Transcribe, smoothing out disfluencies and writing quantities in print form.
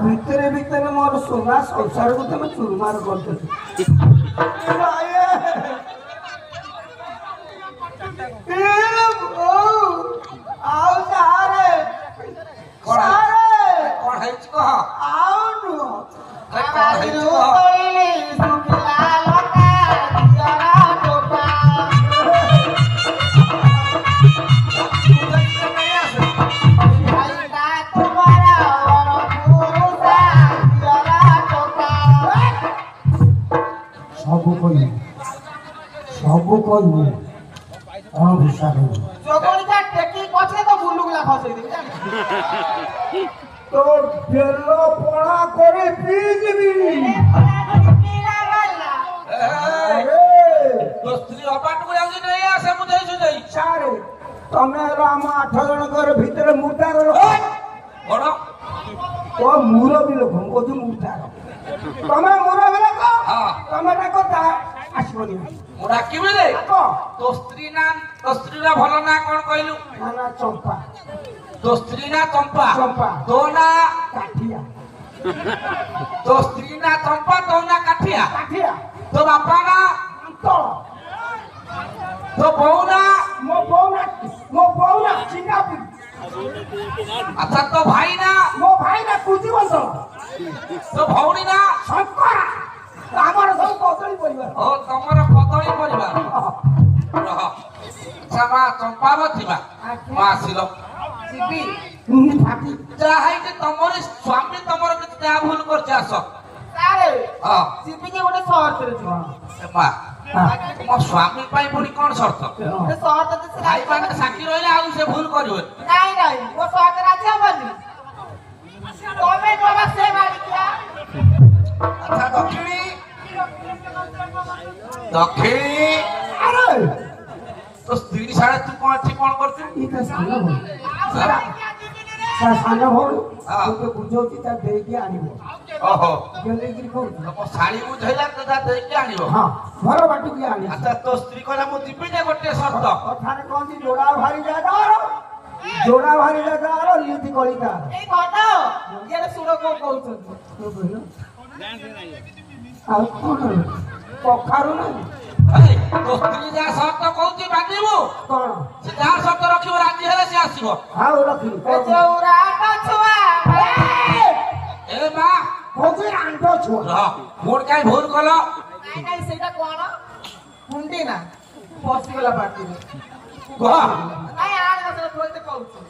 ଭିତରେ ଭିତରେ ମୋର ସୁନା ସଂସାରକୁ ତମେ ଚୁରମାର କରିଦେଲ। ଆଉ ସାରେ କଣ ହେଇଛି କହ? ଆଉ ନୁହଁ ସବୁ କହିବୁ ସବୁ କହିବୁ କଣ ଭିସା କହିବୁ তো বেল পড়া করে পিজিবি তো স্ত্রী অপাটକୁ ଯାଉଛି ନେଇ ଆସେ ମୁଁ ଦେଇଛୁ ଦେଇ ସାରେ ତମେ ହେଲ ଆମ 8 ଜଣଙ୍କର ଭିତରେ ମୁର୍ଦାର ଲୋକ ବଡ ଓ ମୁରବୀ ଲୋକ ମୁଁ କହୁଛି ମୁର୍ଦାର ତମେ ମୁରବୀ ଲୋକ ତମେ ଡାକ ତା ଆସିବନି ମୁଁ ଡାକିବି ରେ ଡାକ ତୋ ସ୍ତ୍ରୀର ଭଲ ନା କଣ କହିଲୁ? ନା ନା ଚମ୍ପା ତୋ ସ୍ତ୍ରୀ ନା ଚମ୍ପା ଚମ୍ପା ତୋ ନା କାଠିଆ ତୋ ସ୍ତ୍ରୀ ନା ଚମ୍ପା ତୋ ନା କାଠିଆ କାଠିଆ ତୋ ବାପା ନା ତଳ ତୋ ବୋଉ ନା ମୋ ବୋଉ ନା ଚିଙ୍ଗାପୁର ଆଚ୍ଛା ତୋ ଭାଇ ନା ମୋ ଭାଇ ନା କୁଜିବନ୍ତ ତୋ ଭଉଣୀ ନା ଶଙ୍କରା ଆମର ସବୁ କଦଳୀ ପରିବାର ଓ ତମର କଦଳୀ ପରିବାର ରହ ଆଚ୍ଛା ମା ଚମ୍ପା ଥିବା ମା ଆସିଲ ଯିବି ଫାଟି ଯାହା ହେଇଛି ତମର ସ୍ୱାମୀ ତମର କିଛି ଯାହା ଭୁଲ କରିছে ଆସ ସାରେ ହଁ ଯିବି ଯେ ଗୋଟେ ସର୍ଟରେ ଯିବ ମା ମୋ ସ୍ୱାମୀ ପାଇଁ ପୁଣି କଣ ସର୍ତ୍ତ ଗୋଟେ ସର୍ଟ ତ ସେ ଭାଇ ମାନେ ସାକ୍ଷୀ ରହିଲେ ଆଉ ସେ ଭୁଲ କରିବନି ନାଇଁ ନାଇଁ ମୋ ସର୍ଟ ରାଜି ହବନି ତମେ ବାବା ସେ ମାରିକିଆ ଆଚ୍ଛା ଦକ୍ଷିଣୀ ଆରେ তো স্ত্রী সাড়ে তুই কোন ঠিক কোন করছিস এটা সানো ভଉଣୀ ତା ସାନ ଭଉଣୀ ତୋତେ ବୁଝଉଛି ତା ଦେଇକି ଆଣିବ ଓହୋ ଗେଲେଇକିରି କହୁଛି ମୋ ଶାଳି ବୁଝେଇଲା ତ ତା ଦେଇକି ଆଣିବ ହଁ ଘର ବାଟକୁ ଆଣିବ ଆଚ୍ଛା ତୋ ସ୍ତ୍ରୀ କହିଲା ମୁଁ ଯିବି ଯେ ଗୋଟେ ସର୍ତ୍ତ କଥାରେ କହନ୍ତି ଯୋଡ଼ା ଭାରି ଜାଗାର ଲିତି କଳିକା ଏଇ ଘଟ ଇଆଡେ ଶୁଣ କଣ କହୁଛନ୍ତି ଆଉ କଣ କଖାରୁ ନାହିଁ এই, তো স্ত্রী যা সর্ত কହୁଛି ବାନ୍ଧିବୁ କଣ ସେ ଯାହା ସର୍ତ୍ତ ରଖିବ ରାଜି ହେଲେ ସେ ଆସିବ ଆଉ ରଖିଲି ଏ ମା କହୁଛି ରାଣ୍ଡ ଛୁଆ ରହ ମୋର କାଇଁ ଭୁଲ କଲ ନାଇଁ ସେଇଟା କଣ ମୁଣ୍ଡି ନା ବସିଗଲା ପାଟିରେ କହ ନାଇଁ ଆଣ କହୁଛି